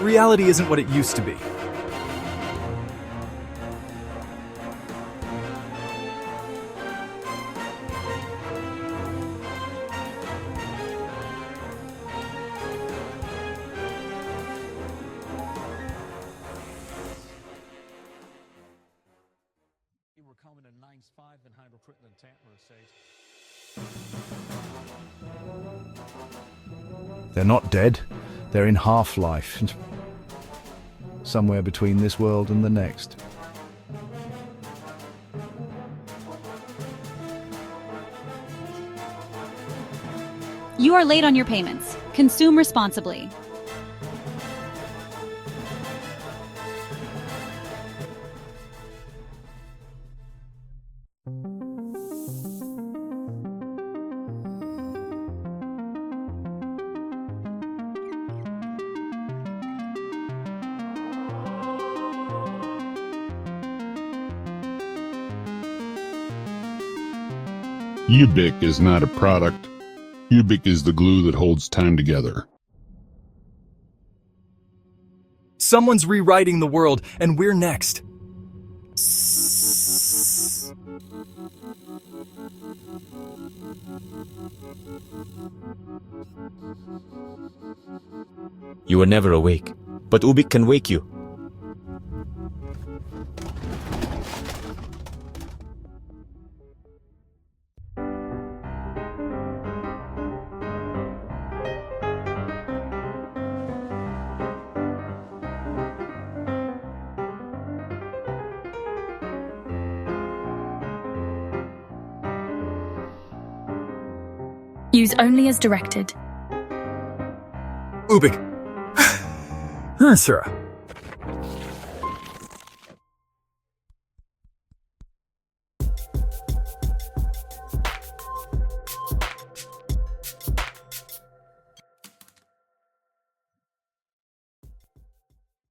Reality isn't what it used to be. They're not dead. They're in half-life. Somewhere between this world and the next. You are late on your payments. Consume responsibly. Ubik is not a product. Ubik is the glue that holds time together. Someone's rewriting the world, and we're next. You were never awake, but Ubik can wake you. Use only as directed. Ubik. Sir.